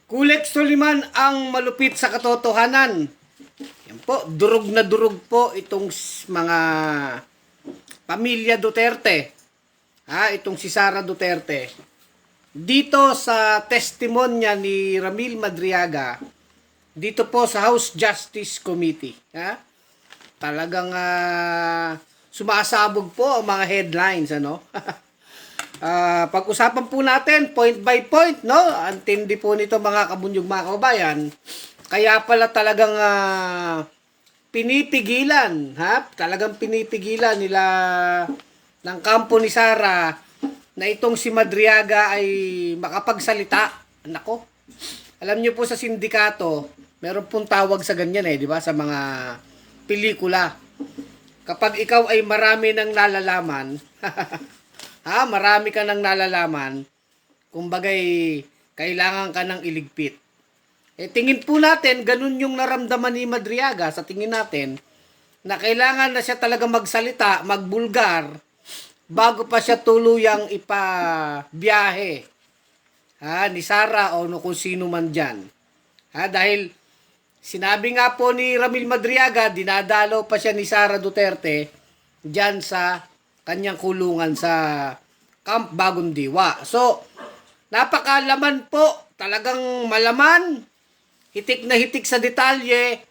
Kulik Soliman ang malupit sa katotohanan. Yan po, durog na durog po itong mga pamilya Duterte. Itong si Sara Duterte. Dito sa testimonya ni Ramil Madriaga, dito po sa House Justice Committee. Talagang sumasabog po ang mga headlines, ano? Pag-usapan po natin point by point, no? Antindi po nito mga kabunyog, mga kababayan. Kaya pala talagang pinipigilan, Talagang pinipigilan nila ng kampo ni Sara na itong si Madriaga ay makapagsalita. Nako. Alam niyo po sa sindikato, meron pong tawag sa ganyan di ba? Sa mga pelikula. Kapag ikaw ay marami ng nalalaman, marami ka nang nalalaman, kumbagay, kailangan ka nang iligpit. Tingin po natin, ganun yung naramdaman ni Madriaga sa tingin natin, na kailangan na siya talaga magsalita, magbulgar, bago pa siya tuluyang ipabiyahe ni Sara o kung sino man dyan. Dahil sinabi nga po ni Ramil Madriaga, dinadalaw pa siya ni Sara Duterte dyan sa kanyang kulungan sa Camp Bagong Diwa. So, napakalaman po, talagang malaman, hitik na hitik sa detalye,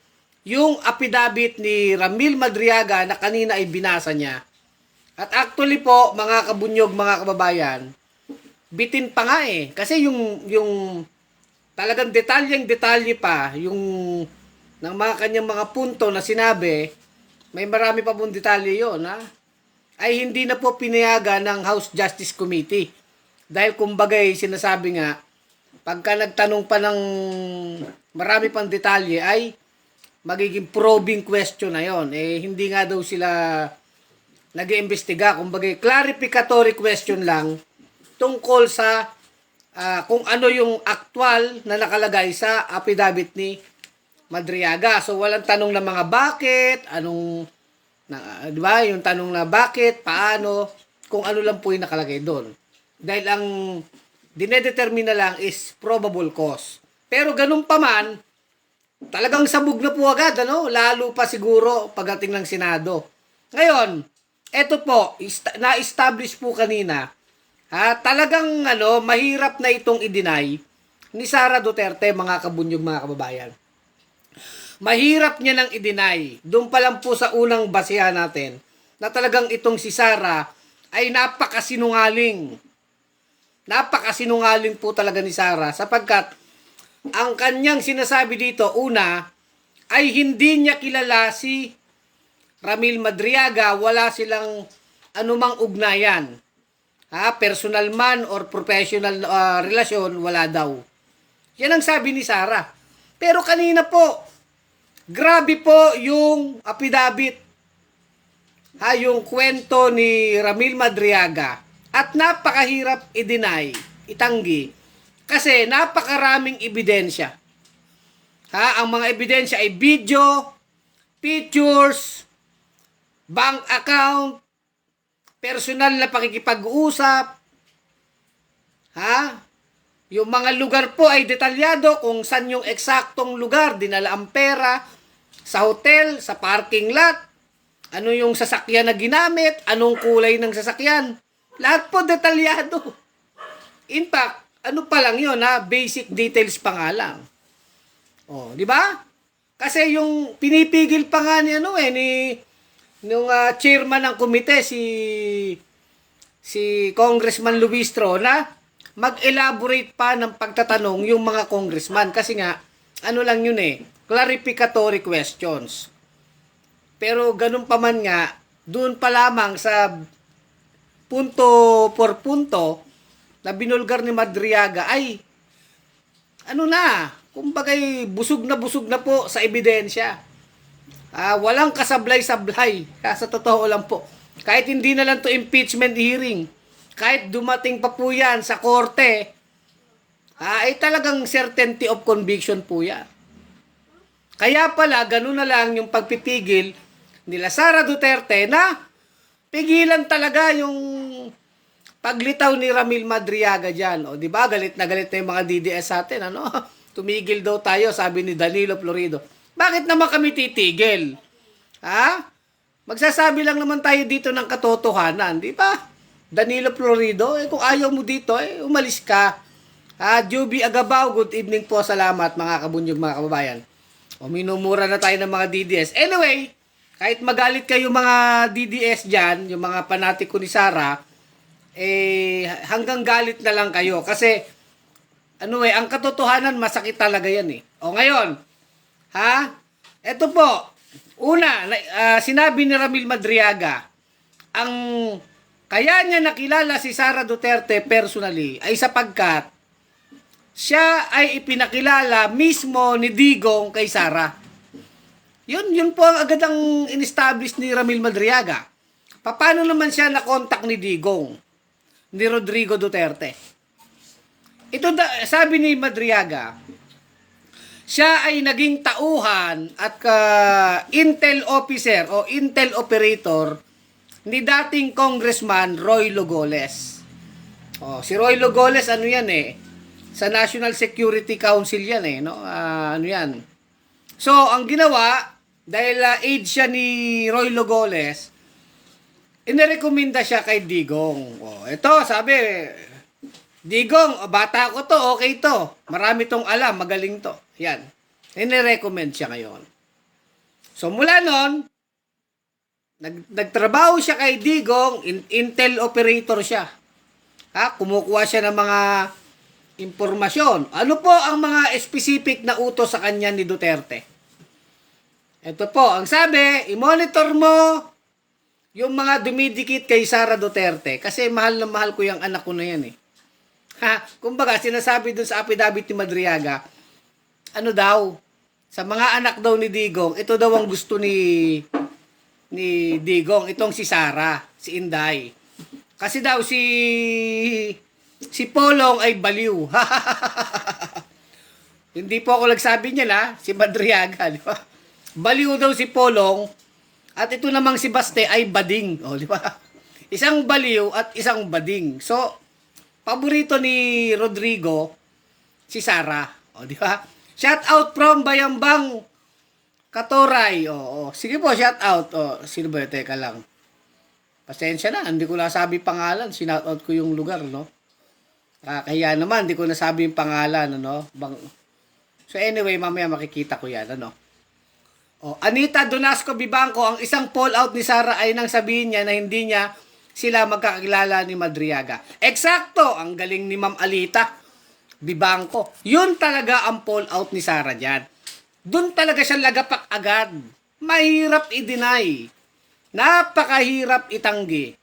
yung affidavit ni Ramil Madriaga na kanina ay binasa niya. At actually po, mga kabunyog, mga kababayan, bitin pa nga Kasi yung talagang detalye pa, yung ng mga kanyang mga punto na sinabi, may marami pa pong detalye yun, ay hindi na po pinayagan ng House Justice Committee. Dahil kumbagay, sinasabi nga, pagka nagtanong pa ng marami pang detalye, ay magiging probing question na yon. Hindi nga daw sila nag-iimbestiga. Kumbagay, clarificatory question lang tungkol sa kung ano yung actual na nakalagay sa affidavit ni Madriaga. So, walang tanong na mga bakit, di ba? Yung tanong na bakit, paano, kung ano lang po yung nakalagay doon. Dahil ang dinedetermine na lang is probable cause. Pero ganun pa man, talagang sabog na po agad, lalo pa siguro pagdating ng Senado. Ngayon, eto po, na-establish po kanina, talagang mahirap na itong i-deny ni Sara Duterte, mga kabunyog, mga kababayan. Mahirap niya nang i-deny. Doon pa lang po sa unang basihan natin na talagang itong si Sara ay napakasinungaling. Napakasinungaling po talaga ni Sara sapagkat ang kanyang sinasabi dito, una, ay hindi niya kilala si Ramil Madriaga, wala silang anumang ugnayan. Personal man or professional relasyon, wala daw. Yan ang sabi ni Sara. Pero kanina po, grabe po yung affidavit. Yung kwento ni Ramil Madriaga. At napakahirap i-deny, itanggi. Kasi napakaraming ebidensya. Ang mga ebidensya ay video, pictures, bank account, personal na pakikipag-uusap. Yung mga lugar po ay detalyado kung saan yung eksaktong lugar, dinala ang pera, sa hotel, sa parking lot, ano yung sasakyan na ginamit, anong kulay ng sasakyan. Lahat po detalyado. In fact, ano pa lang yun, basic details pa nga lang. Di ba? Kasi yung pinipigil pa nga ni nung chairman ng komite, si Congressman Luistro, na mag-elaborate pa ng pagtatanong yung mga congressman. Kasi nga, lang yun clarificatory questions. Pero ganun pa man nga, doon pa lamang sa punto por punto na binulgar ni Madriaga ay kumbagay busog na po sa ebidensya. Walang kasablay-sablay. Sa totoo lang po. Kahit hindi na lang to impeachment hearing, kahit dumating pa po yan sa korte, ay talagang certainty of conviction po yan. Kaya pala, ganun na lang yung pagpipigil nila Sara Duterte na pigilan talaga yung paglitaw ni Ramil Madriaga dyan. Di ba? Galit na yung mga DDS sa atin, tumigil daw tayo, sabi ni Danilo Florido. Bakit naman kami titigil? Ha? Magsasabi lang naman tayo dito ng katotohanan, di ba? Danilo Florido, kung ayaw mo dito, umalis ka. Juby Agabaw, good evening po, salamat mga kabunyog, mga kababayan. Minumura na tayo ng mga DDS. Anyway, kahit magalit kayo mga DDS dyan, yung mga panatiko ni Sara, hanggang galit na lang kayo. Kasi, ang katotohanan, masakit talaga yan ngayon, eto po, una, sinabi ni Ramil Madriaga, ang kaya niya nakilala si Sara Duterte personally ay sapagkat siya ay ipinakilala mismo ni Digong kay Sara. Yun po ang agad ang in-establish ni Ramil Madriaga. Paano naman siya na-contact ni Digong, ni Rodrigo Duterte? Sabi ni Madriaga, siya ay naging tauhan at intel officer o intel operator ni dating Congressman Roy Logoles. Si Roy Logoles, sa National Security Council yan yan. So, ang ginawa, dahil aide siya ni Roy Logoles, inirekomenda siya kay Digong. Ito, sabi, Digong, bata ko to, okay to. Marami tong alam, magaling to. Yan. Inirecommend siya ngayon. So, mula nun, nagtrabaho siya kay Digong, intel operator siya. Kumukuha siya ng mga impormasyon. Ano po ang mga specific na utos sa kanya ni Duterte? Ito po, ang sabi, i-monitor mo yung mga dumidikit kay Sara Duterte kasi mahal na mahal ko yung anak ko na yan Kumbaga, sinasabi dun sa affidavit ni Madriaga, sa mga anak daw ni Digong, ito daw ang gusto ni Digong, itong si Sara, si Inday. Kasi daw si Polong ay baliw. Hindi po ako nagsabi niya si Madriaga, di ba? Baliw daw si Polong at ito namang si Baste ay bading, di ba? Isang baliw at isang bading. So, paborito ni Rodrigo si Sara, di ba? Shout out from Bayambang Katoray. Sige po, shout out. Sino ba? Teka lang. Pasensya na, hindi ko nasabi pangalan. Shout out ko yung lugar, no? Kaya naman, hindi ko nasabi yung pangalan, So anyway, mamaya makikita ko yan, Anita Donasco Bibanco, ang isang fall out ni Sara ay nang sabihin niya na hindi niya sila magkakilala ni Madriaga. Eksakto, ang galing ni Ma'am Alita Bibanco. Yun talaga ang fall out ni Sara dyan. Doon talaga siya lagapak agad. Mahirap i-deny. Napakahirap itanggi.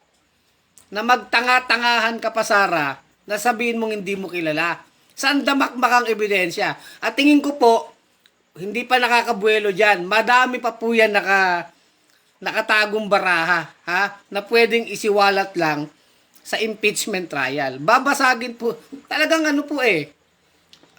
Na magtanga-tangahan ka pa, Sara, na sabihin mong hindi mo kilala. Saan damakmakang ebidensya? At tingin ko po, hindi pa nakakabuelo dyan. Madami pa po yan nakatagong baraha, na pwedeng isiwalat lang sa impeachment trial. Babasagin po. Talagang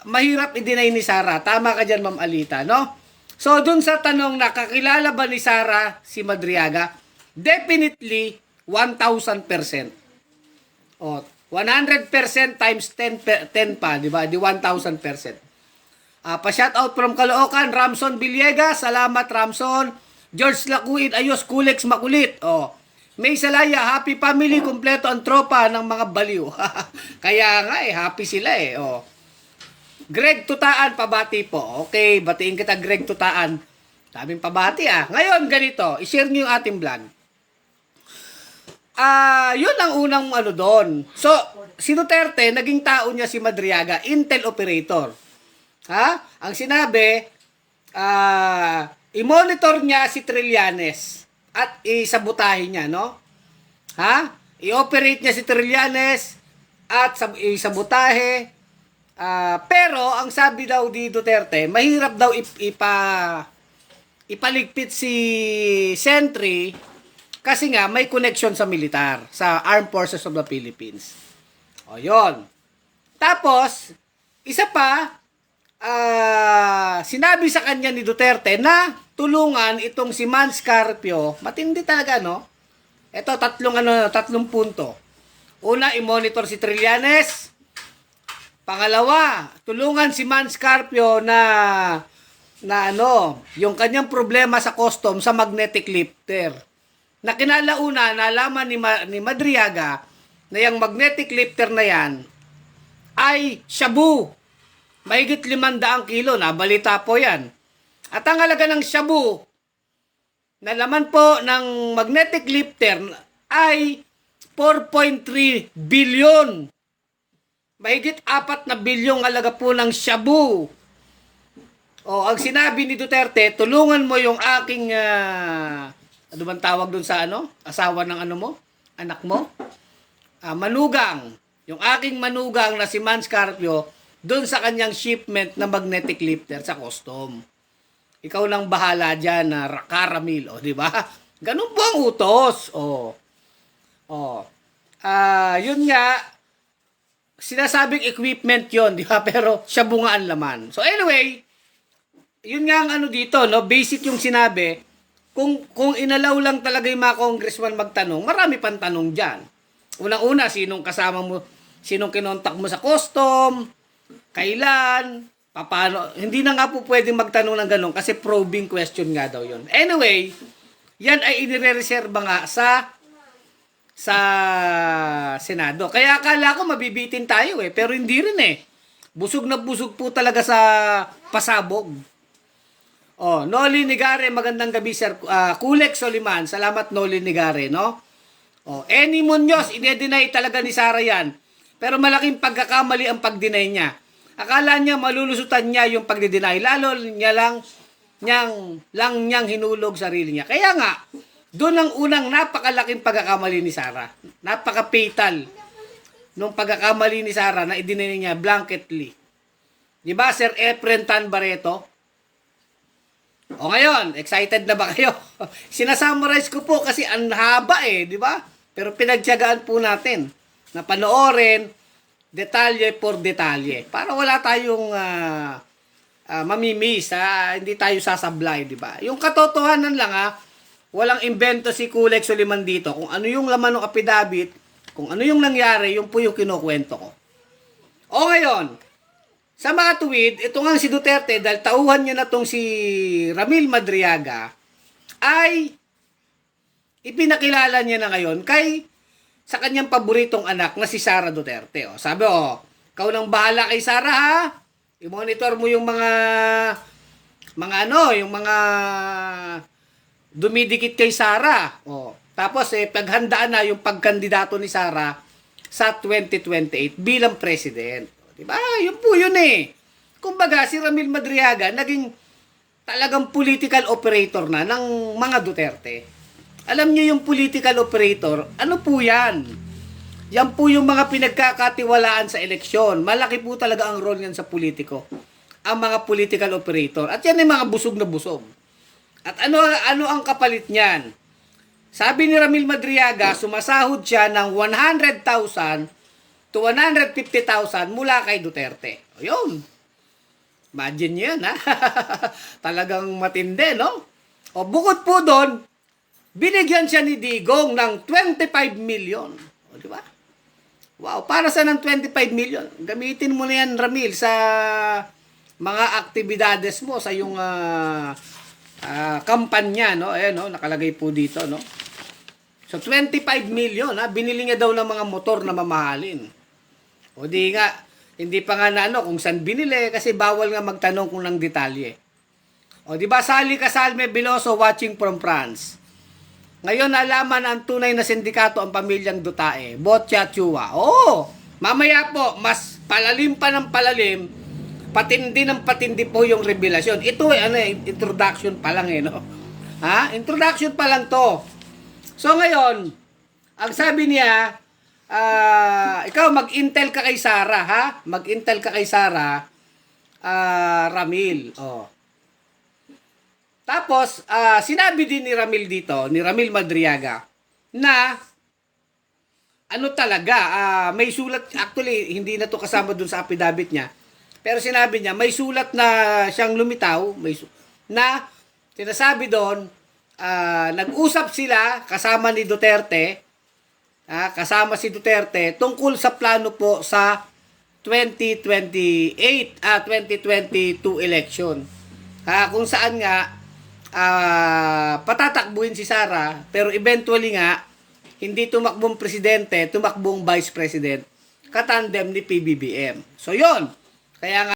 mahirap i-deny ni Sara. Tama ka dyan, Ma'am Alita, no? So, dun sa tanong, nakakilala ba ni Sara si Madriaga? Definitely, 1,000%. 100% times 10 pa, di ba? Di 1,000%. Pa-shoutout from Caloocan, Ramson Villegas. Salamat, Ramson. George Lacuid, ayos, Kulex makulit. May Salaya, happy family, kompleto ang tropa ng mga baliw. Kaya nga happy sila Greg Tutaan, pabati po. Okay, batiin kita, Greg Tutaan. Daming pabati Ngayon, ganito, i-share nyo yung ating vlog. Yun ang unang doon. So, si Duterte, naging tao niya si Madriaga, intel operator. Ang sinabi, i-monitor niya si Trillanes at isabotahin niya, no? I-operate niya si Trillanes at isabotahe. Pero, ang sabi daw di Duterte, mahirap daw ipaligpit si Sentry kasi nga may connection sa militar, sa Armed Forces of the Philippines. Yun. Tapos, isa pa, sinabi sa kanya ni Duterte na tulungan itong si Mans Carpio. Matindi talaga, no? Ito, tatlong punto. Una, i-monitor si Trillanes. Pangalawa, tulungan si Man Scarpio na yung kanyang problema sa custom sa magnetic lifter. Na kinalauna, nalaman ni Madriaga na yung magnetic lifter na yan ay shabu. Mahigit 500 kilo, nabalita po yan. At ang halaga ng shabu, na laman po ng magnetic lifter ay 4.3 billion. Mahigit 4 na bilyong halaga po ng shabu. O, ang sinabi ni Duterte, tulungan mo yung aking, ano bang tawag dun sa asawa ng anak mo? Manugang. Yung aking manugang na si Man Scarpio, dun sa kanyang shipment na magnetic lifter sa custom. Ikaw lang bahala dyan na Ramil, o, di ba? Ganun po ang utos. Yun nga, sinasabing equipment yon, di ba? Pero shabu nga ang laman. So anyway, yun nga ang dito, no? Basic yung sinabi. Kung inalaw lang talaga yung mga congressman magtanong, marami pang tanong dyan. Unang-una, sinong kasama mo, sinong kinontak mo sa custom, kailan, paano. Hindi na nga po pwedeng magtanong ng ganun kasi probing question nga daw yun. Anyway, yan ay inire-reserva nga sa Senado. Kaya akala ko mabibitin tayo pero hindi rin Busog na busog po talaga sa pasabog. Noli Nigare, magandang gabi sir. Kulek Soliman, salamat Noli Nigare, no? Eni Munoz, ine-deny talaga ni Sara yan. Pero malaking pagkakamali ang pag-deny niya. Akala niya malulusutan niya yung pag-deny. Lalo niya niyang hinulog sarili niya. Kaya nga, doon ang unang napakalaking pagkakamali ni Sara. Napaka-fatal nung pagkakamali ni Sara na i-deny niya blanketly. Di ba, Sir Efren Tan Barreto? Ngayon, excited na ba kayo? Sinasummarize ko po kasi ang haba di ba? Pero pinagtiyagaan po natin na panoorin detalye por detalye para wala tayong mamimiss, hindi tayo sasablay, di ba? Yung katotohanan lang walang invento si Kulek Soliman dito. Kung ano yung laman ng affidavit, kung ano yung nangyari, yung po yung kinukwento ko. Ngayon, sa mga tuwid, ito nga si Duterte, dahil tauhan niya na tong si Ramil Madriaga, ay ipinakilala niya na ngayon sa kanyang paboritong anak na si Sara Duterte. Sabi, ikaw nang bahala kay Sara i-monitor mo yung mga dumidikit kay Sara. Tapos paghandaan na yung pagkandidato ni Sara sa 2028 bilang president. Diba? Yun po yun Kumbaga, si Ramil Madriaga naging talagang political operator na ng mga Duterte. Alam niyo yung political operator, ano po yan? Yan po yung mga pinagkakatiwalaan sa eleksyon. Malaki po talaga ang role yan sa politiko. Ang mga political operator. At yan ay mga busog na busog. At ano ang kapalit niyan? Sabi ni Ramil Madriaga, sumasahod siya ng 100,000 to 150,000 mula kay Duterte. Yun. Imagine niyo yan, Talagang matindi, no? Bukod po doon, binigyan siya ni Digong ng 25 million. Di ba? Wow, para sa ng 25 million? Gamitin mo na yan, Ramil, sa mga aktibidades mo, sa yung kampanya, no? Nakalagay po dito, no? So, 25 million, binili niya daw ng mga motor na mamahalin. Di nga, hindi pa nga kung saan binili, kasi bawal nga magtanong kung ng detalye. Di ba, Sally Casalme Biloso watching from France. Ngayon, nalaman ang tunay na sindikato ang pamilyang Dutae, Botcha Chua. Mamaya po, mas palalim pa ng palalim, patindi ng patindi po yung revelasyon. Ito introduction pa lang no? Introduction pa lang to. So ngayon, ang sabi niya, ikaw mag-intel ka kay Sara, Mag-intel ka kay Sara, Ramil. Tapos, sinabi din ni Ramil dito, ni Ramil Madriaga, na talaga, may sulat, actually, hindi na to kasama dun sa affidavit niya, pero sinabi niya, may sulat na siyang lumitaw, na sinasabi doon, nag-usap sila kasama ni Duterte, kasama si Duterte tungkol sa plano po sa 2022 election. Kung saan nga patatakbuhin si Sara, pero eventually nga hindi tumakbong presidente, tumakbong vice president, katandem ni PBBM. So yon. Kaya nga